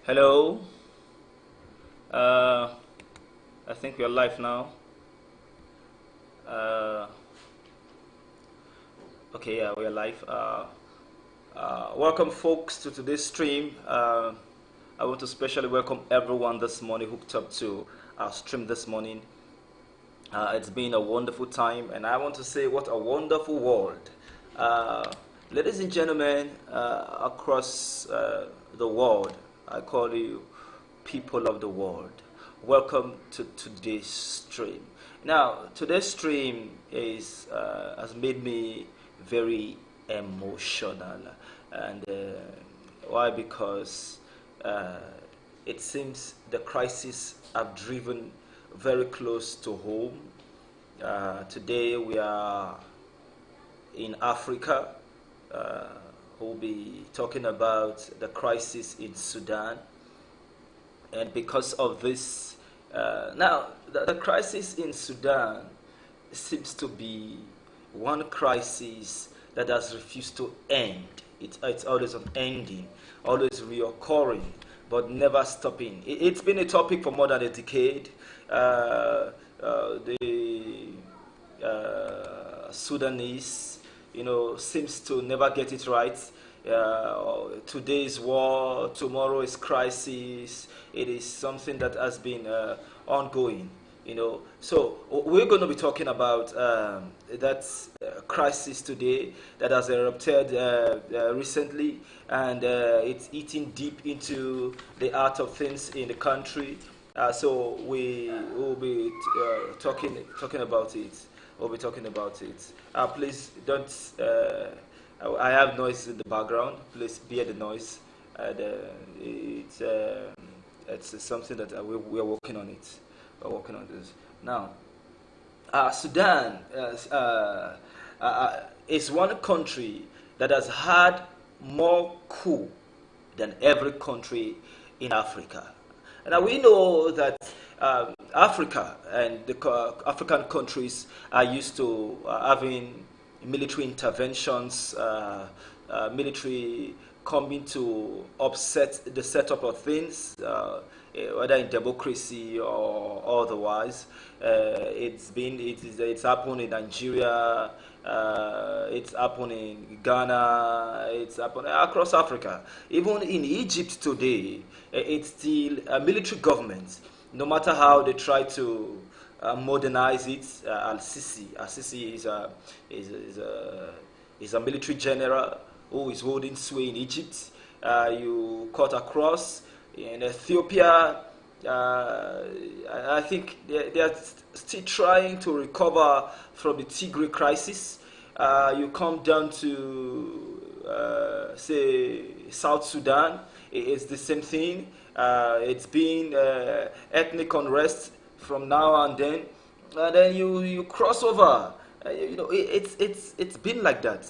Hello. Uh, I think we are live now. Uh, okay, yeah, we are live. Welcome, folks, to today's stream. I want to specially welcome everyone this morning hooked up to our stream this morning. It's been a wonderful time, and I want to say what a wonderful world. Uh, Ladies and gentlemen, across the world, I call you people of the world. Welcome to today's stream. Now, today's stream has made me very emotional, and why? Because uh, it seems the crisis have driven very close to home. Today we are in Africa. Uh, we'll be talking about the crisis in Sudan, and because of this, now the crisis in Sudan seems to be one crisis that has refused to end. It's always unending, always reoccurring, but never stopping. It's been a topic for more than a decade. The Sudanese, seems to never get it right. Today's war, tomorrow is crisis. It is something that has been ongoing. So we're going to be talking about that crisis today that has erupted recently, and it's eating deep into the heart of things in the country. So we will be talking about it. We'll be talking about it. Please don't. I have noise in the background. Please bear the noise. It's something that we are working on it. We're working on this now. Sudan is one country that has had more coup than every country in Africa. Now we know that Africa and the African countries are used to having military interventions, military coming to upset the setup of things, whether in democracy or otherwise. It's happened in Nigeria. It's happened in Ghana. It's happened across Africa. Even in Egypt today, it's still a military government. No matter how they try to modernize it, Al-Sisi is a military general who is holding sway in Egypt. You cut across in Ethiopia. I think they are still trying to recover from the Tigray crisis. You come down to say South Sudan, it's the same thing. It's been ethnic unrest from now and then you cross over. It's been like that.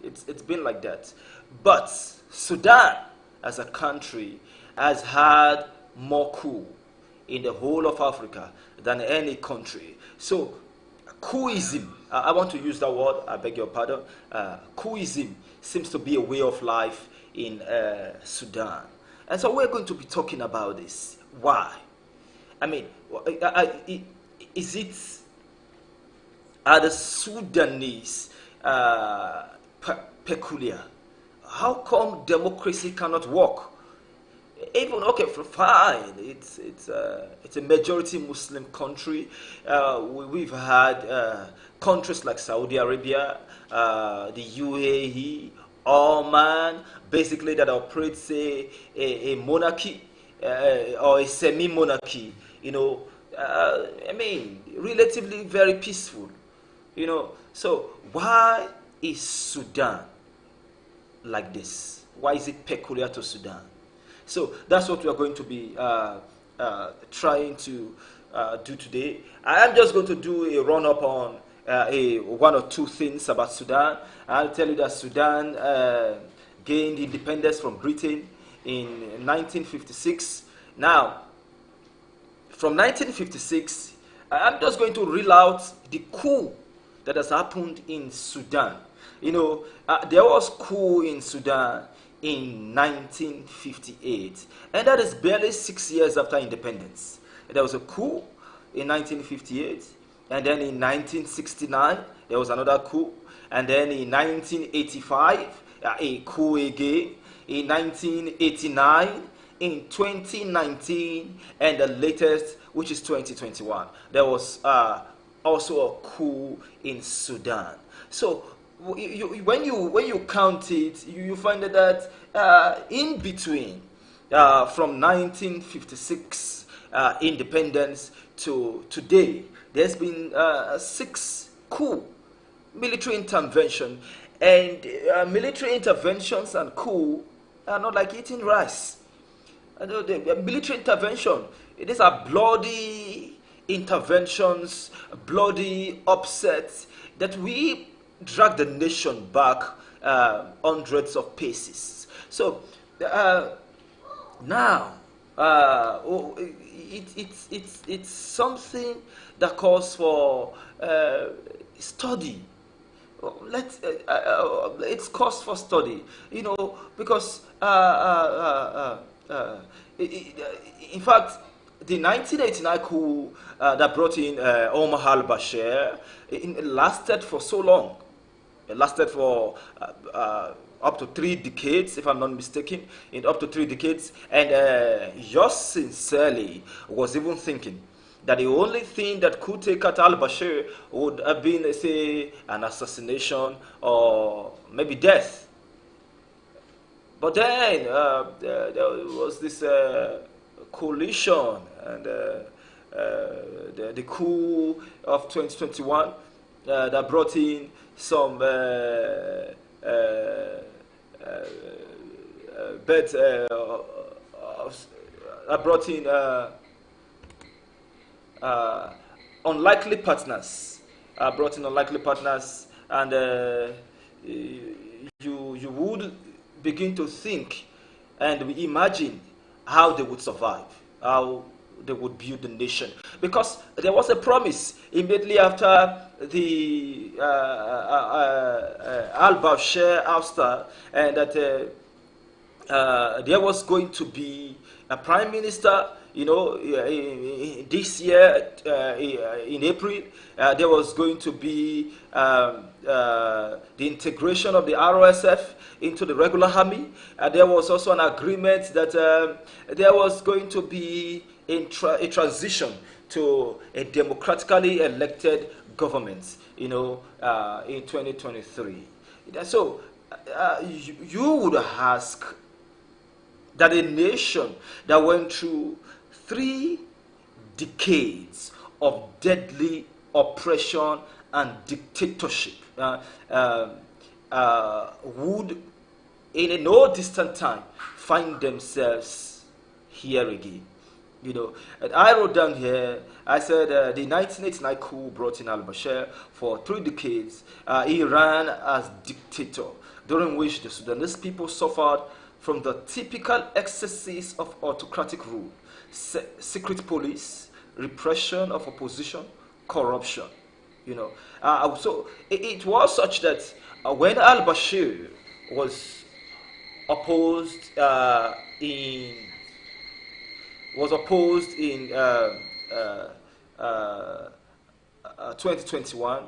It's been like that. But Sudan, as a country, has had more coup in the whole of Africa than any country. So, coupism, I want to use that word, I beg your pardon. Coupism seems to be a way of life in Sudan. And so we're going to be talking about this. Why? I mean, are the Sudanese peculiar? How come democracy cannot work? Even okay, fine. It's a majority Muslim country. We've had countries like Saudi Arabia, the UAE, Oman, basically that operates a monarchy or a semi-monarchy. Relatively very peaceful. So why is Sudan like this? Why is it peculiar to Sudan? So that's what we are going to be trying to do today. I am just going to do a run-up on one or two things about Sudan. I'll tell you that Sudan gained independence from Britain in 1956. Now, from 1956, I'm just going to reel out the coup that has happened in Sudan. There was coup in Sudan in 1958, and that is barely 6 years after independence. There was a coup in 1958, and then in 1969 there was another coup, and then in 1985 a coup again, in 1989, in 2019, and the latest, which is 2021, there was also a coup in Sudan. So when you count it, you find that in between, from 1956 independence to today, there's been six coup military intervention, and military interventions and coup are not like eating rice. The military intervention, these are bloody interventions, bloody upsets that we drag the nation back hundreds of paces. So now it's something that calls for study. It's cause for study, because in fact, the 1989 coup that brought in Omar al-Bashir lasted for so long. It lasted for up to 3 decades, if I'm not mistaken, in up to 3 decades. And yours sincerely was even thinking that the only thing that could take out al-Bashir would have been, say, an assassination or maybe death. But then there was this coalition, and the coup of 2021 that brought in some brought in unlikely partners, and you would begin to think and imagine how they would survive, how they would build the nation. Because there was a promise immediately after the al-Bashir ouster, and that there was going to be a prime minister, this year in April. There was going to be the integration of the RSF into the regular army. There was also an agreement that there was going to be a transition to a democratically elected government, in 2023. So you would ask that a nation that went through 3 decades of deadly oppression and dictatorship would, in a no distant time, find themselves here again. And I wrote down here, I said the 1989 coup brought in al-Bashir. For 3 decades, he ran as dictator, during which the Sudanese people suffered from the typical excesses of autocratic rule: secret police, repression of opposition, corruption. So it was such that when al-Bashir was opposed in 2021,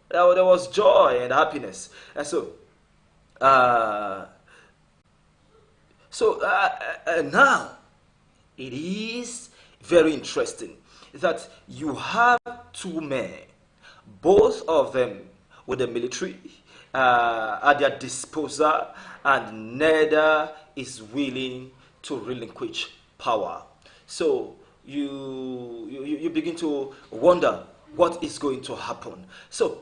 there was joy and happiness, and so now it is very interesting that you have 2 men, both of them with the military at their disposal, and neither is willing to relinquish power. So you begin to wonder what is going to happen. So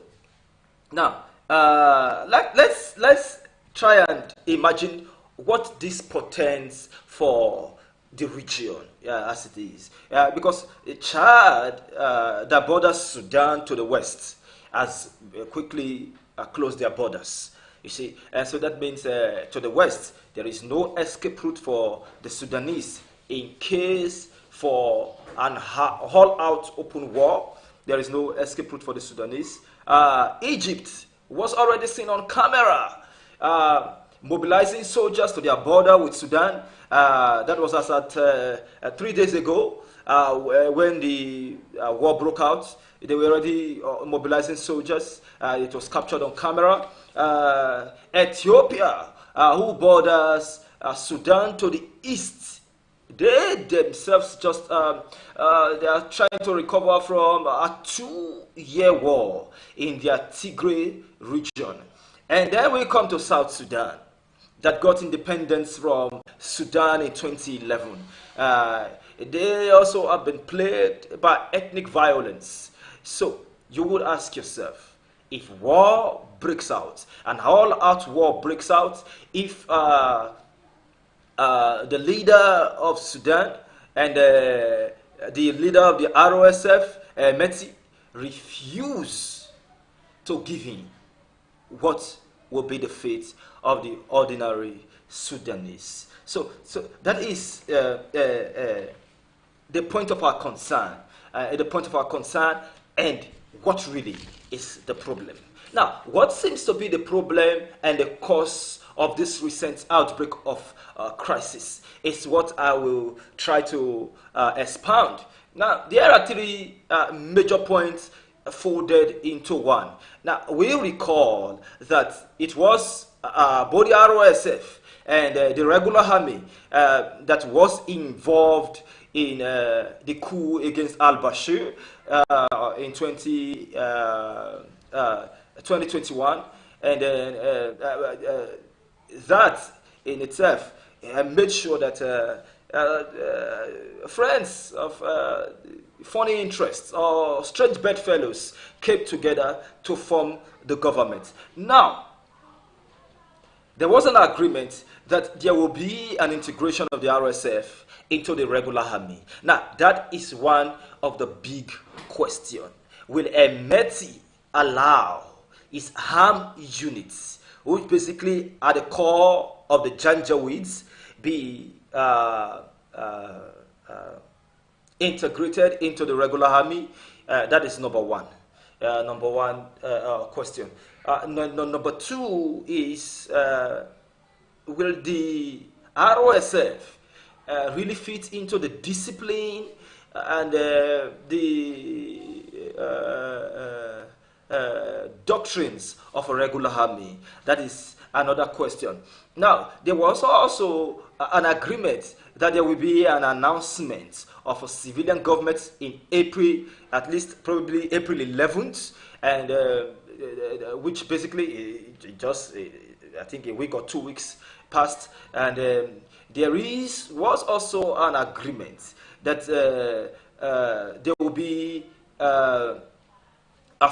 now let's try and imagine what this portends for the region, as it is, because Chad, that borders Sudan to the west, has quickly closed their borders. You see, and so that means to the west there is no escape route for the Sudanese in case for an all-out open war. There is no escape route for the Sudanese. Egypt was already seen on camera mobilizing soldiers to their border with Sudan. That was as at 3 days ago when the war broke out. They were already mobilizing soldiers. It was captured on camera. Ethiopia, who borders Sudan to the east, they themselves just they are trying to recover from a 2-year war in their Tigray region. And then we come to South Sudan that got independence from Sudan in 2011. They also have been plagued by ethnic violence. So you would ask yourself, if war breaks out, an all-out war breaks out, if the leader of Sudan and the leader of the RSF, Meti, refuse to give in, what will be the fate of the ordinary Sudanese? So that is the point of our concern. The point of our concern, and what really is the problem. Now, what seems to be the problem and the cause of this recent outbreak of crisis is what I will try to expound. Now, there are three major points folded into one. Now, we recall that it was both the RSF and the regular army that was involved in the coup against al-Bashir in 2021, and then that in itself made sure that friends of funny interests or strange bedfellows came together to form the government. Now, there was an agreement that there will be an integration of the RSF into the regular army. Now, that is one of the big questions. Will Meti allow his armed units, which basically are the core of the Janjaweeds, be integrated into the regular army? That is number one. Question. Number two is, will the RSF really fit into the discipline and the doctrines of a regular army? That is another question. Now, there was also an agreement that there will be an announcement of a civilian government in April, at least probably April 11th, and which basically just, I think, a week or 2 weeks passed, and there was also an agreement that there will be a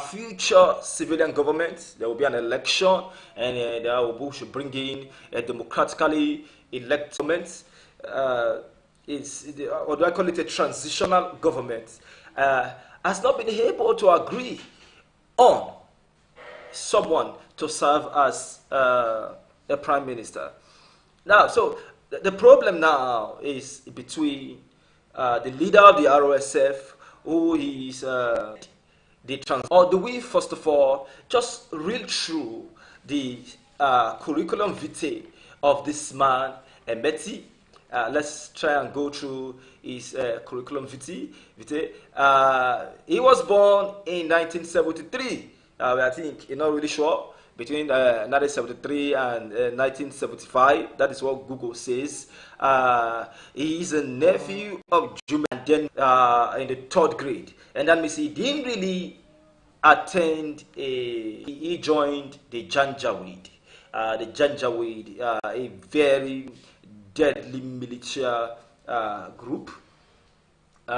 future civilian government. There will be an election, and we should bring in a democratically elected government. Or do I call it a transitional government? Has not been able to agree on someone to serve as a prime minister. Now, so the problem now is between the leader of the RSF, who is or do we first of all just read through the curriculum vitae of this man, Meti? Let's try and go through his curriculum vitae. He was born in 1973. I think you're not really sure, between 1973 and 1975. That is what Google says. He is a nephew of Juma, and then in the 3rd grade. And that means he didn't really attend he joined the Janjaweed. The Janjaweed, a very deadly militia group. He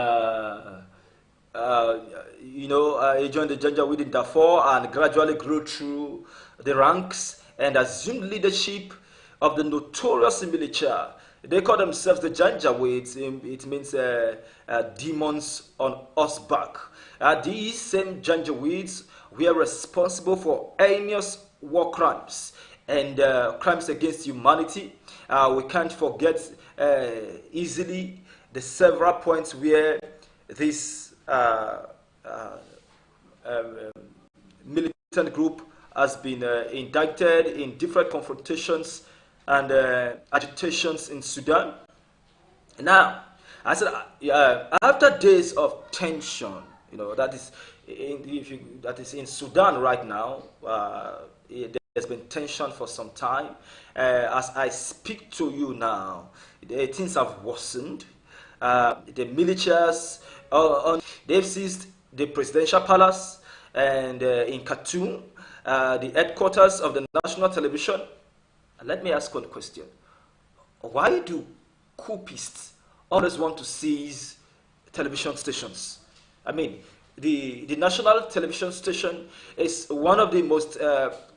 joined the Janjaweed in Darfur and gradually grew through the ranks and assumed leadership of the notorious militia. They call themselves the Janjaweeds. It means demons on horseback. These same Janjaweeds were responsible for heinous war crimes and crimes against humanity. We can't forget easily the several points where this militant group has been indicted in different confrontations and agitations in Sudan. Now, I said, after days of tension, that is in Sudan right now. There's been tension for some time. As I speak to you now, things have worsened. The militias, they've seized the presidential palace and in Khartoum, the headquarters of the national television. Let me ask one question. Why do coupists always want to seize television stations? I mean, the national television station is one of the most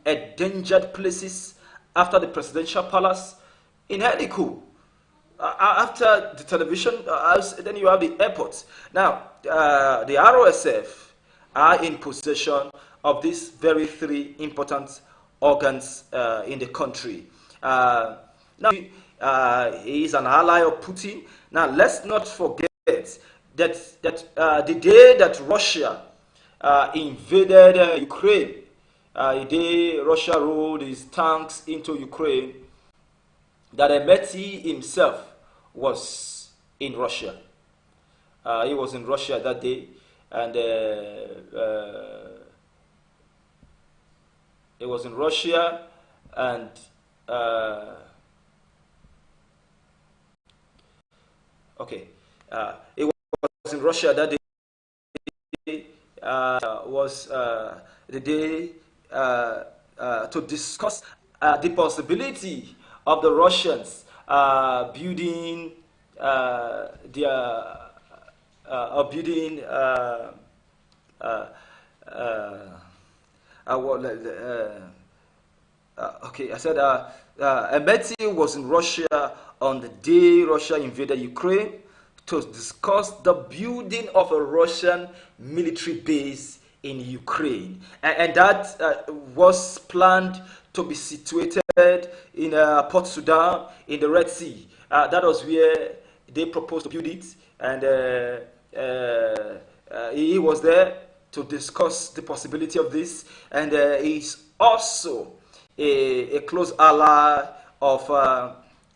endangered places after the presidential palace in any coup. After the television house, then you have the airport. Now, the ROSF are in possession of these very three important organs in the country. Now, he is an ally of Putin. Now, let's not forget that the day that Russia invaded Ukraine, the day Russia rolled his tanks into Ukraine, that Emeti himself was in Russia. He was in Russia that day, and he was in Russia, and okay, he was in Russia that day. Was the day to discuss the possibility of the Russians building their building okay, I said Emeti was in Russia on the day Russia invaded Ukraine to discuss the building of a Russian military base in Ukraine. And that was planned to be situated in Port Sudan in the Red Sea. That was where they proposed to build it. And he was there to discuss the possibility of this. And he's also a close ally of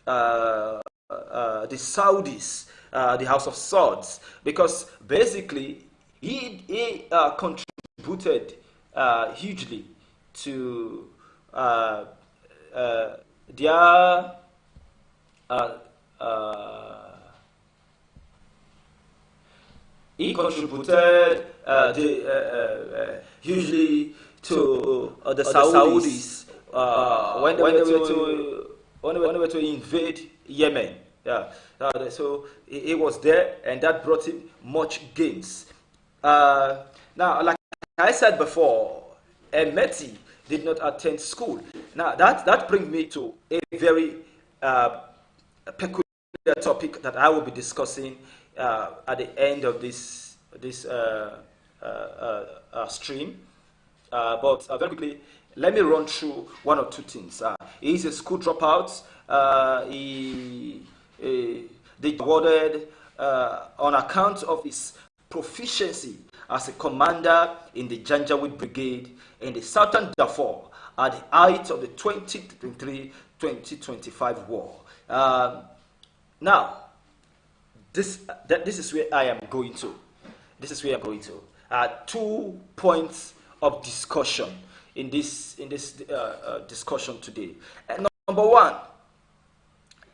the Saudis, the House of Swords, because basically he contributed hugely to their he contributed hugely to the Saudis when they were to invade Yemen. Yeah. So he was there, and that brought him much gains. Now, like I said before, Emeti did not attend school. Now, that brings me to a very peculiar topic that I will be discussing at the end of this stream. But very quickly, let me run through one or two things. He's a school dropout. They awarded on account of his proficiency as a commander in the Janjaweed Brigade in the Southern Darfur at the height of the 2023-2025 war. Now, this is where I am going to. This is where I'm going to. 2 points of discussion in this discussion today. And number one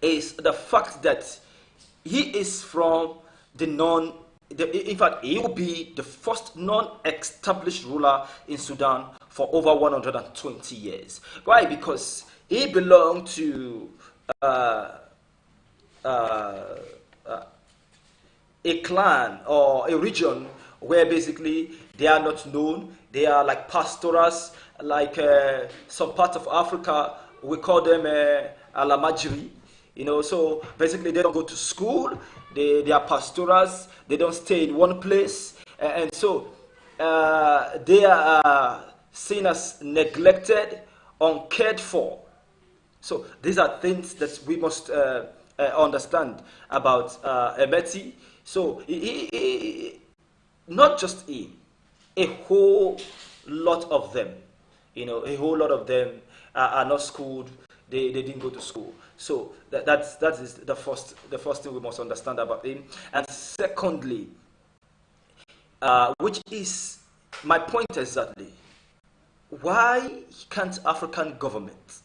is the fact that he is from in fact, he will be the first non-established ruler in Sudan for over 120 years. Why? Because he belonged to a clan or a region where basically they are not known. They are like pastorals, like some part of Africa, we call them al-bashir. So basically they don't go to school, they are pastorals, they don't stay in one place, and so they are seen as neglected, uncared for. So these are things that we must understand about Emeti. So he, not just he, a whole lot of them, a whole lot of them are not schooled. They didn't go to school. So that is the first thing we must understand about him. And secondly, which is my point exactly, why can't African governments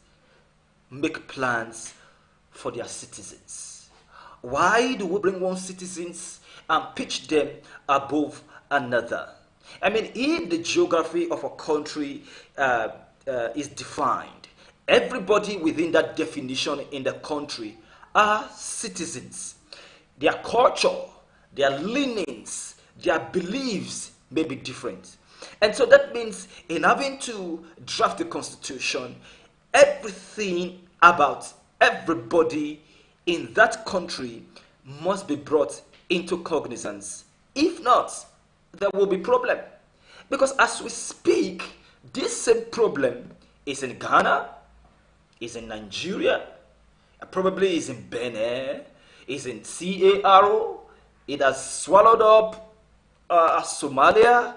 make plans for their citizens? Why do we bring one citizens and pitch them above another? I mean, if the geography of a country is defined, everybody within that definition in the country are citizens. Their culture, their leanings, their beliefs may be different. And so that means in having to draft the constitution, everything about everybody in that country must be brought into cognizance. If not, there will be problem. Because as we speak, this same problem is in Ghana, is in Nigeria, probably is in Benin, is in CARO, it has swallowed up Somalia,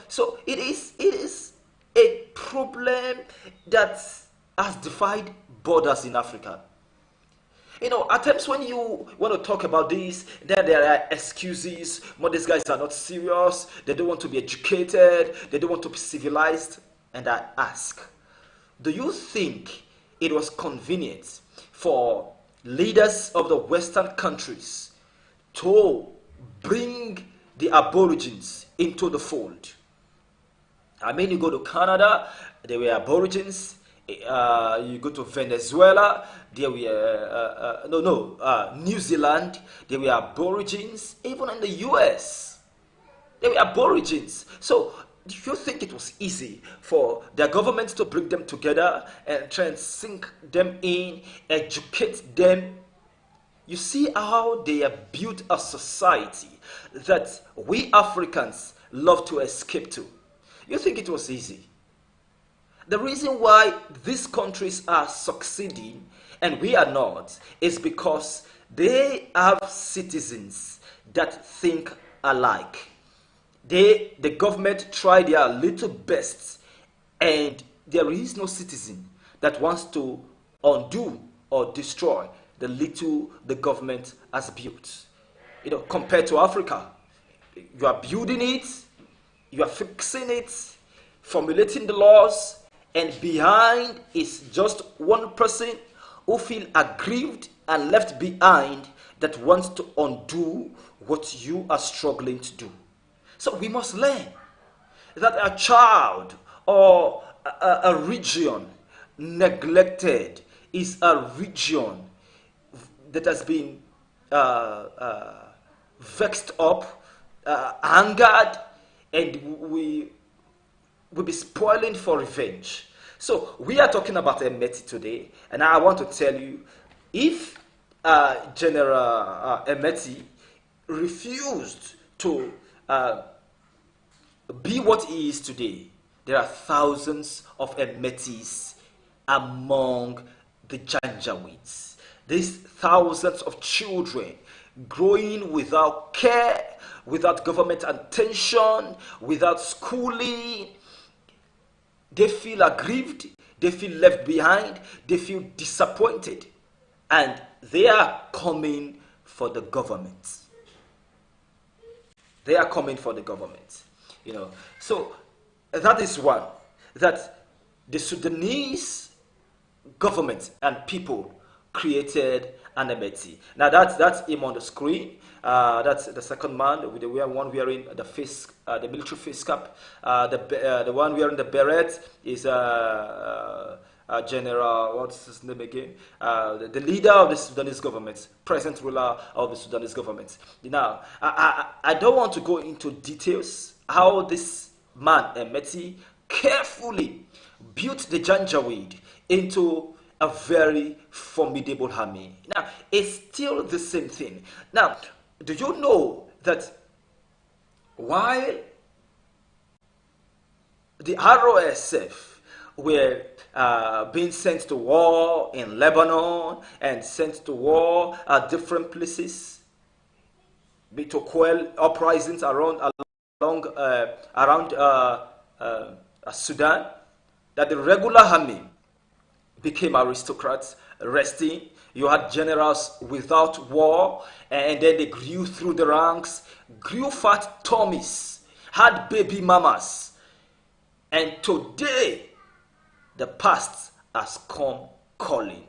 So it is a problem that has defied borders in Africa. At times when you want to talk about this, then there are excuses. But these guys are not serious. They don't want to be educated. They don't want to be civilized. And I ask, do you think it was convenient for leaders of the Western countries to bring the Aborigines into the fold? I mean, you go to Canada, there were Aborigines. You go to Venezuela, there were New Zealand, there were Aborigines. Even in the US, there were Aborigines. So, do you think it was easy for their governments to bring them together and try and sink them in, educate them? You see how they have built a society that we Africans love to escape to. You think it was easy? The reason why these countries are succeeding and we are not is because they have citizens that think alike. The government try their little best, and there is no citizen that wants to undo or destroy the little the government has built. Compared to Africa, you are building it, you are fixing it, formulating the laws, and behind is just one person who feel aggrieved and left behind that wants to undo what you are struggling to do. So we must learn that a child or a region neglected is a region that has been vexed up, angered, and we will be spoiling for revenge. So we are talking about Emeti today, and I want to tell you, if General Emeti refused to be what he is today, there are thousands of Emetis among the Janjaweeds. These thousands of children growing without care, without government attention, without schooling. They feel aggrieved, they feel left behind, they feel disappointed, and they are coming for the government. They are coming for the government. So that is one, that the Sudanese government and people created an Emeti. Now that's him on the screen. That's the second man with the one wearing the face, the military face cap. The one wearing the beret is General. What's his name again? The leader of the Sudanese government, present ruler of the Sudanese government. Now, I don't want to go into details how this man Emeti carefully built the Janjaweed into a very formidable army. Now, it's still the same thing. Now, do you know that while the ROSF were being sent to war in Lebanon and sent to war at different places to quell uprisings around Sudan, that the regular army became aristocrats resting. You had generals without war, and then they grew through the ranks, grew fat tummies, had baby mamas. And today, the past has come calling.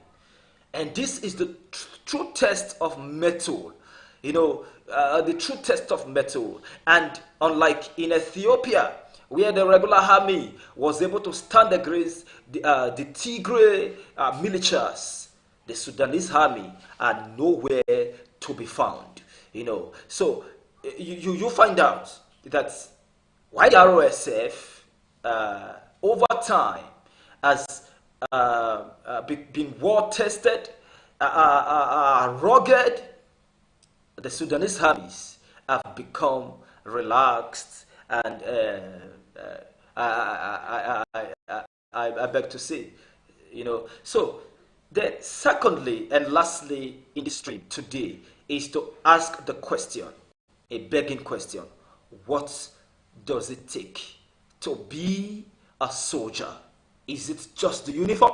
And this is the true test of metal. The true test of metal. And unlike in Ethiopia, where the regular army was able to stand against the Tigray militias, the Sudanese army are nowhere to be found. So you find out that why the ROSF over time has been war tested, rugged. The Sudanese armies have become relaxed and I beg to say, So, then, secondly and lastly, in this stream today is to ask the question, a begging question: what does it take to be a soldier? Is it just the uniform?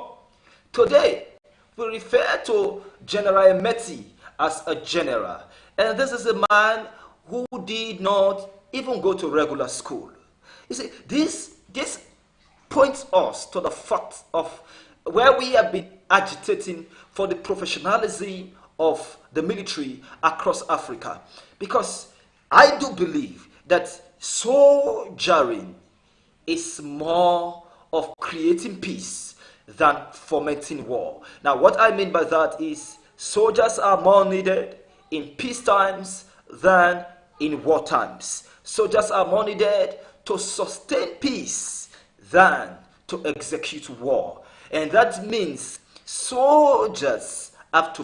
Today, we refer to General Emeti as a general, and this is a man who did not even go to regular school. You see, this points us to the fact of where we have been agitating for the professionalism of the military across Africa. Because I do believe that soldiering is more of creating peace than fomenting war. Now, what I mean by that is soldiers are more needed in peace times than in war times. Soldiers are more needed to sustain peace than to execute war. And that means soldiers have to